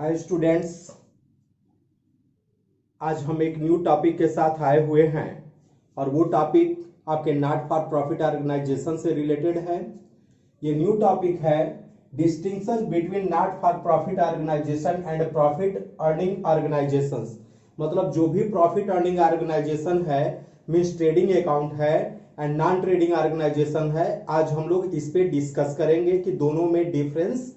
Hi students, आज हम एक न्यू टॉपिक के साथ आए हुए हैं और वो टॉपिक आपके नॉट फॉर प्रॉफिट ऑर्गेनाइजेशन से रिलेटेड है। ये न्यू टॉपिक है distinction between not for profit organisation and profit earning organisations. मतलब जो भी प्रॉफिट अर्निंग ऑर्गेनाइजेशन है, मीन्स ट्रेडिंग अकाउंट है एंड नॉन ट्रेडिंग ऑर्गेनाइजेशन है, आज हम लोग इस पे डिस्कस करेंगे कि दोनों में डिफरेंस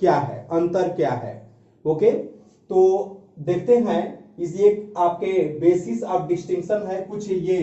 क्या है, अंतर क्या है। ओके, तो देखते हैं। इस ये आपके बेसिस ऑफ डिस्टिंक्शन है, कुछ ये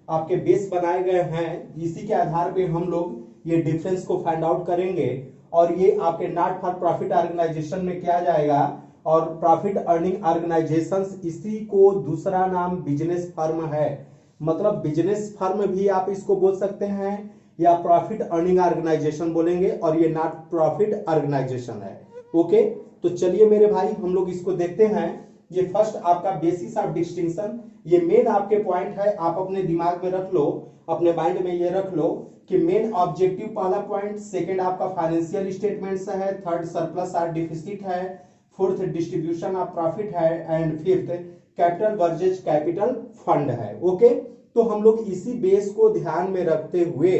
आपके बेस बनाए गए हैं, इसी के आधार पे हम लोग ये डिफरेंस को फाइंड आउट करेंगे। और ये आपके नॉट फॉर प्रॉफिट ऑर्गेनाइजेशन में क्या जाएगा, और प्रॉफिट अर्निंग ऑर्गेनाइजेशंस, इसी को दूसरा नाम बिजनेस फर्म है। मतलब बिजनेस फर्म भी आप इसको बोल सकते हैं या प्रॉफिट अर्निंग ऑर्गेनाइजेशन बोलेंगे, और ये नॉट प्रॉफिट ऑर्गेनाइजेशन है। ओके, तो चलिए मेरे भाई हम लोग इसको देखते हैं। ये फर्स्ट आपका बेसिस ऑफ डिस्टिंक्शन, ये मेन आपके पॉइंट है, आप अपने दिमाग में रख लो, अपने माइंड में ये रख लो कि मेन ऑब्जेक्टिव पहला पॉइंट, सेकंड आपका फाइनेंशियल स्टेटमेंट्स है, थर्ड सरप्लस और डिफिसिट है, फोर्थ डिस्ट्रीब्यूशन ऑफ प्रॉफिट है, and fifth capital versus capital fund है। ओके, तो हम लोग इसी बेस को ध्यान में रखते हुए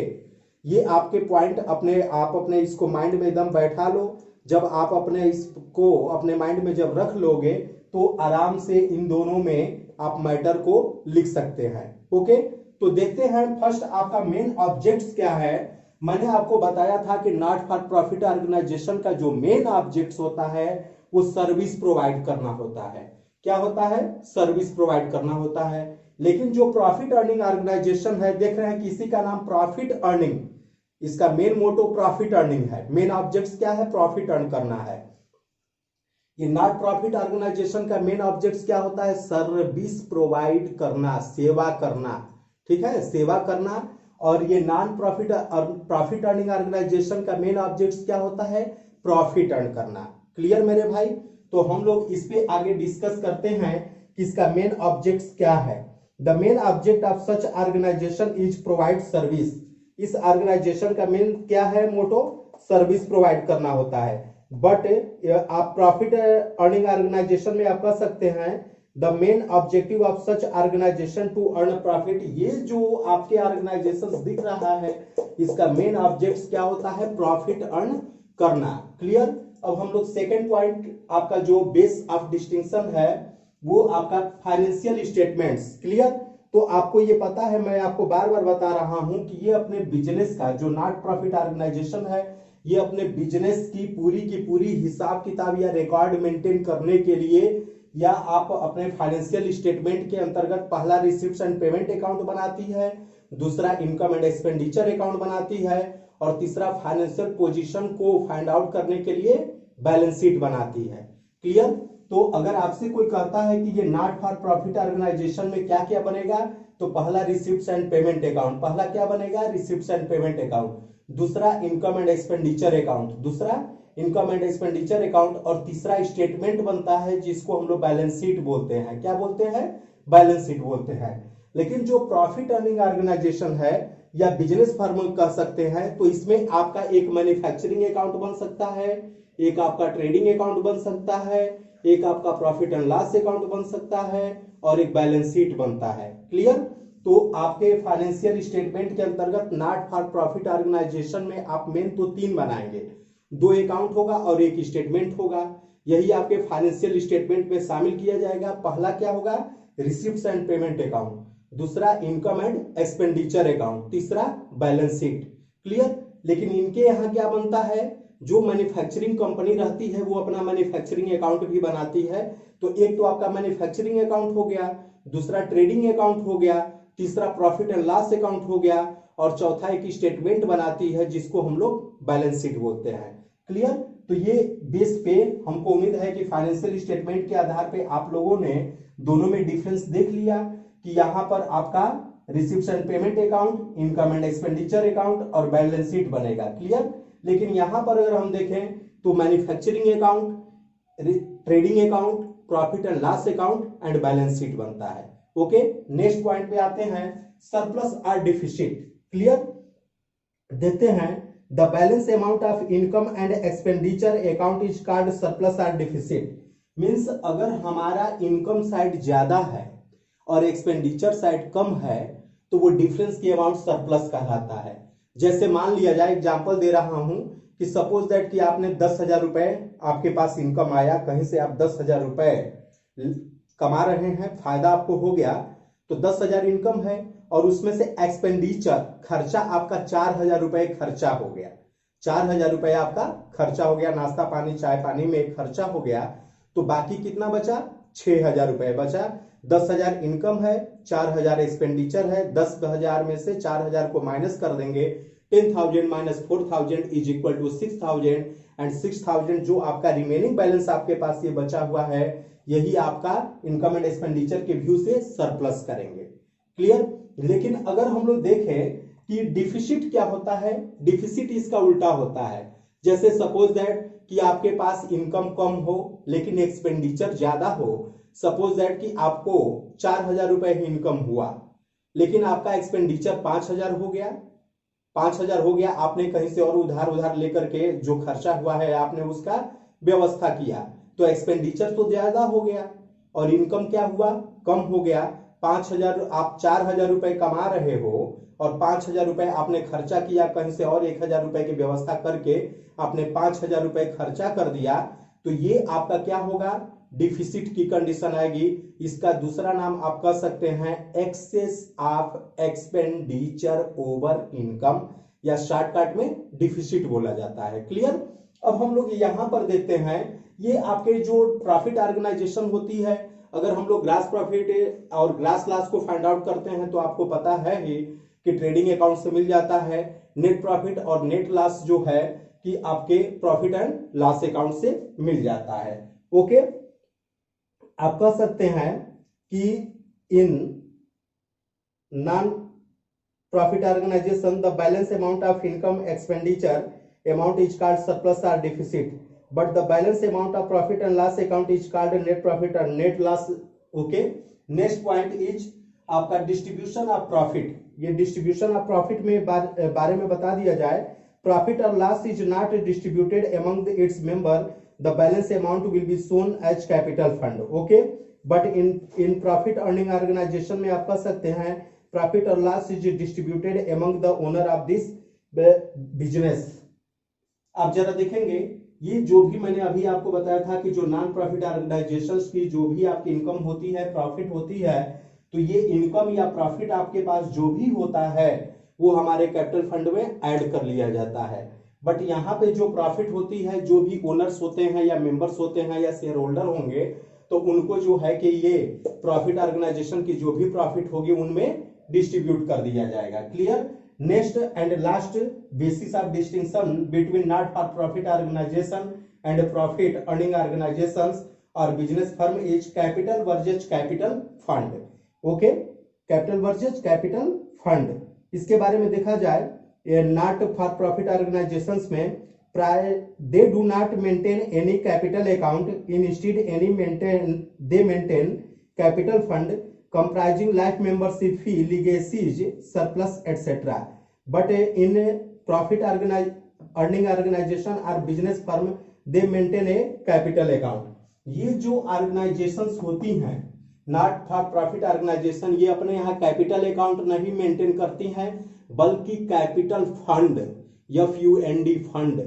ये आपके पॉइंट आप अपने इसको माइंड में एकदम बैठा लो। जब आप अपने इसको अपने माइंड में जब रख लोगे तो आराम से इन दोनों में आप मैटर को लिख सकते हैं। ओके, तो देखते हैं फर्स्ट आपका मेन ऑब्जेक्ट्स क्या है। मैंने आपको बताया था कि नॉट फॉर प्रॉफिट ऑर्गेनाइजेशन का जो मेन ऑब्जेक्ट्स होता है वो सर्विस प्रोवाइड करना होता है। क्या होता है? सर्विस प्रोवाइड करना होता है। लेकिन जो प्रॉफिट अर्निंग ऑर्गेनाइजेशन है, देख रहे हैं कि इसी का नाम प्रॉफिट अर्निंग, इसका मेन मोटो प्रॉफिट अर्निंग है। मेन ऑब्जेक्ट्स क्या है? प्रॉफिट अर्न करना है। ये नॉट प्रॉफिट ऑर्गेनाइजेशन का मेन ऑब्जेक्ट्स क्या होता है? सर्विस प्रोवाइड करना, सेवा करना। ठीक है, सेवा करना। और ये नॉन प्रॉफिट अर्निंग ऑर्गेनाइजेशन का मेन ऑब्जेक्ट्स क्या होता है? प्रॉफिट अर्न करना। क्लियर मेरे भाई? तो हम लोग इस पे आगे डिस्कस करते हैं कि इसका मेन ऑब्जेक्ट्स क्या है। The main object of such organisation is provide service. इस ऑर्गेनाइजेशन का मेन क्या है मोटो? सर्विस प्रोवाइड करना होता है। बट आप प्रॉफिट अर्निंग ऑर्गेनाइजेशन में आप कह सकते हैं the main objective of such organisation to earn profit. ये जो आपके ऑर्गेनाइजेशन दिख रहा है, इसका मेन ऑब्जेक्ट क्या होता है? प्रॉफिट अर्न करना। क्लियर? अब हम लोग सेकेंड पॉइंट, आपका जो बेस ऑफ डिस्टिंक्शन है वो आपका फाइनेंशियल स्टेटमेंट्स। क्लियर? तो आपको ये पता है, मैं आपको बार बार बता रहा हूं कि ये अपने बिजनेस का, जो नॉट प्रॉफिट ऑर्गेनाइजेशन है, ये अपने बिजनेस की पूरी हिसाब किताब या रिकॉर्ड मेंटेन करने के लिए, या आप अपने फाइनेंशियल स्टेटमेंट के अंतर्गत पहला रिसिप्ट्स एंड पेमेंट अकाउंट बनाती है, दूसरा इनकम एंड एक्सपेंडिचर अकाउंट बनाती है, और तीसरा फाइनेंशियल पोजीशन को फाइंड आउट करने के लिए बैलेंस शीट बनाती है। क्लियर? तो अगर आपसे कोई कहता है कि ये नॉट फॉर प्रॉफिट ऑर्गेनाइजेशन में क्या क्या बनेगा, तो पहला रिसिप्ट्स एंड पेमेंट अकाउंट, पहला क्या बनेगा? Receipts and payment account. दूसरा इनकम एंड एक्सपेंडिचर अकाउंट, दूसरा इनकम एंड एक्सपेंडिचर अकाउंट, और तीसरा स्टेटमेंट बनता है जिसको हम लोग बैलेंस शीट बोलते हैं। क्या बोलते हैं? बैलेंस शीट बोलते हैं। लेकिन जो प्रॉफिट अर्निंग ऑर्गेनाइजेशन है या बिजनेस फर्म कह सकते हैं, तो इसमें आपका एक मैन्युफैक्चरिंग अकाउंट बन सकता है, एक आपका ट्रेडिंग अकाउंट बन सकता है, एक आपका प्रॉफिट एंड लॉस अकाउंट बन सकता है, और एक बैलेंस शीट बनता है। क्लियर? तो आपके फाइनेंशियल स्टेटमेंट के अंतर्गत नॉट फॉर प्रॉफिट ऑर्गेनाइजेशन में आप मेन तो 3 बनाएंगे, 2 अकाउंट होगा और एक स्टेटमेंट होगा। यही आपके फाइनेंशियल स्टेटमेंट में शामिल किया जाएगा। पहला क्या होगा? रिसिप्ट्स एंड पेमेंट अकाउंट, दूसरा इनकम एंड एक्सपेंडिचर अकाउंट, तीसरा बैलेंस शीट। क्लियर? लेकिन इनके यहाँ क्या बनता है? जो मैन्युफैक्चरिंग कंपनी रहती है वो अपना मैन्युफैक्चरिंग अकाउंट भी बनाती है। तो एक तो आपका मैन्युफैक्चरिंग अकाउंट हो गया, दूसरा ट्रेडिंग अकाउंट हो गया, तीसरा प्रॉफिट एंड लॉस अकाउंट हो गया, और चौथा एक स्टेटमेंट बनाती है जिसको हम लोग बैलेंस शीट बोलते हैं। क्लियर? तो ये बेस पे हमको उम्मीद है कि फाइनेंशियल स्टेटमेंट के आधार पे आप लोगों ने दोनों में डिफरेंस देख लिया कि यहाँ पर आपका receipts and payment account, income and expenditure account और बैलेंस शीट बनेगा। क्लियर? लेकिन यहां पर अगर हम देखें तो manufacturing account, trading account, profit and loss account and balance sheet बनता है। ओके, नेक्स्ट पॉइंट पे आते हैं, सरप्लस और डिफिसिट। क्लियर? देखते हैं, the balance amount of income and expenditure account is called surplus और डिफिसिट। मीन्स अगर हमारा इनकम साइड ज्यादा है और एक्सपेंडिचर साइड कम है तो वो डिफरेंस की अमाउंट सरप्लस कहलाता है। जैसे मान लिया जाए, एग्जांपल दे रहा हूं कि सपोज दैट कि आपने 10,000 रुपए आपके पास इनकम आया, कहीं से आप 10,000 रुपए कमा रहे हैं, फायदा आपको हो गया, तो 10,000 इनकम है और उसमें से एक्सपेंडिचर खर्चा आपका 4,000 रुपए खर्चा हो गया। 4,000 रुपए आपका खर्चा हो गया, नाश्ता पानी चाय पानी में खर्चा हो गया, तो बाकी कितना बचा? 6,000 रुपए बचा। 10,000 इनकम है, 4,000 एक्सपेंडिचर है, 10,000 में से 4,000 को माइनस कर देंगे, 10,000 minus 4,000 is equal to 6,000 and 6,000 जो आपका रिमेनिंग बैलेंस आपके पास ये बचा हुआ है, यही आपका इनकम एंड एक्सपेंडिचर के व्यू से सरप्लस करेंगे। क्लियर? लेकिन अगर हम लोग देखें कि डिफिसिट क्या होता है, डिफिसिट इसका उल्टा होता है। जैसे सपोज दैट कि आपके पास इनकम कम हो लेकिन एक्सपेंडिचर ज्यादा हो। सपोज दैट कि आपको 4,000 रुपए ही इनकम हुआ लेकिन आपका एक्सपेंडिचर 5,000 हो गया। 5,000 हो गया, आपने कहीं से और उधार लेकर के जो खर्चा हुआ है आपने उसका व्यवस्था किया, तो एक्सपेंडिचर तो ज्यादा हो गया और इनकम क्या हुआ? कम हो गया। 5,000, आप 4,000 रुपए कमा रहे हो और 5,000 रुपए आपने खर्चा किया, कहीं से और 1,000 रुपए की व्यवस्था करके आपने 5,000 रुपए खर्चा कर दिया, तो ये आपका क्या होगा? डिफिसिट की कंडीशन आएगी। इसका दूसरा नाम आप कह सकते हैं excess of expenditure over income, या शॉर्टकट में डिफिसिट बोला जाता है। क्लियर? अब हम लोग यहां पर देखते हैं, ये आपके जो प्रॉफिट ऑर्गेनाइजेशन होती है, अगर हम लोग ग्रास प्रॉफिट और ग्रास लॉस को फाइंड आउट करते हैं तो आपको पता है ही कि ट्रेडिंग अकाउंट से मिल जाता है। नेट प्रॉफिट और नेट लॉस जो है कि आपके प्रॉफिट एंड लॉस अकाउंट से मिल जाता है। ओके, आप कह सकते हैं कि in non profit organisation the balance amount of income expenditure amount is called surplus और deficit, but the balance amount of profit and loss account is called net profit or net loss. Okay, next point is आपका distribution of profit. ये distribution of profit में बारे में बता दिया जाए, profit और loss is not distributed among its member, the balance amount will be shown as capital fund. Okay, but in profit earning organisation में आप कह सकते हैं प्रॉफिट और loss is distributed among the owner of this business. आप जरा देखेंगे, ये जो भी मैंने अभी आपको बताया था कि जो नॉन प्रॉफिट ऑर्गेनाइजेशंस की जो भी आपकी इनकम होती है, प्रॉफिट होती है, तो ये इनकम या प्रॉफिट आपके पास जो भी होता है वो हमारे कैपिटल फंड में ऐड कर लिया जाता है। बट यहाँ पे जो प्रॉफिट होती है, जो भी ओनर्स होते हैं या मेंबर्स होते हैं या शेयर होल्डर होंगे, तो उनको जो है कि ये प्रॉफिट ऑर्गेनाइजेशन की जो भी प्रॉफिट होगी उनमें डिस्ट्रीब्यूट कर दिया जाएगा। Clear? Next and last basis of distinction between not for profit organization and profit earning organizations or business firm is capital versus capital fund. Okay, capital versus capital fund. इसके बारे में देखा जाए, not for profit organizations में they do not maintain any capital account, instead they maintain capital fund comprising life membership fee, legacies, surplus, etc. But in profit earning organization or business firm, they maintain a capital account. ये जो organisations होती हैं not for profit organisation, ये अपने यहाँ capital account नहीं maintain करती हैं बल्कि capital fund, FUND fund,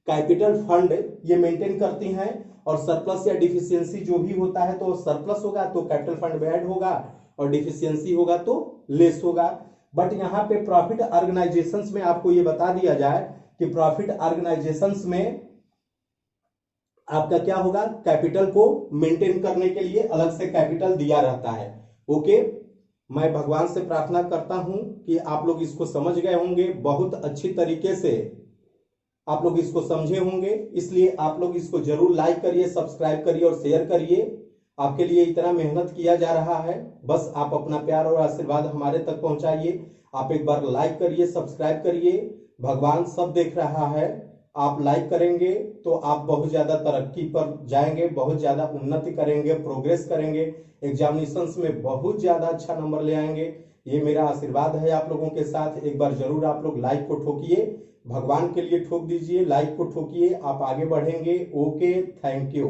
capital fund ये मेंटेन करती हैं। और सरप्लस या डिफिशियंसी जो भी होता है, तो सरप्लस होगा तो कैपिटल फंड में ऐड होगा और डिफिशियंसी होगा तो लेस होगा। बट यहाँ पे प्रॉफिट ऑर्गेनाइजेशंस में आपको ये बता दिया जाए कि प्रॉफिट ऑर्गेनाइजेशंस में आपका क्या होगा, कैपिटल को मेंटेन करने के लिए अलग से कैपिटल दिया रहता है। ओके, मैं भगवान से प्रार्थना करता हूं कि आप लोग इसको समझ गए होंगे, बहुत अच्छी तरीके से आप लोग इसको समझे होंगे, इसलिए आप लोग इसको जरूर लाइक करिए, सब्सक्राइब करिए और शेयर करिए। आपके लिए इतना मेहनत किया जा रहा है, बस आप अपना प्यार और आशीर्वाद हमारे तक पहुंचाइए। आप एक बार लाइक करिए, सब्सक्राइब करिए, भगवान सब देख रहा है। आप लाइक करेंगे तो आप बहुत ज्यादा तरक्की पर जाएंगे, बहुत ज्यादा उन्नति करेंगे, प्रोग्रेस करेंगे, एग्जामिनेशंस में बहुत ज्यादा अच्छा नंबर ले आएंगे। ये मेरा आशीर्वाद है आप लोगों के साथ। एक बार जरूर आप लोग लाइक को ठोकिए, भगवान के लिए ठोक दीजिए, लाइक को ठोकिए, आप आगे बढ़ेंगे। Okay, thank you.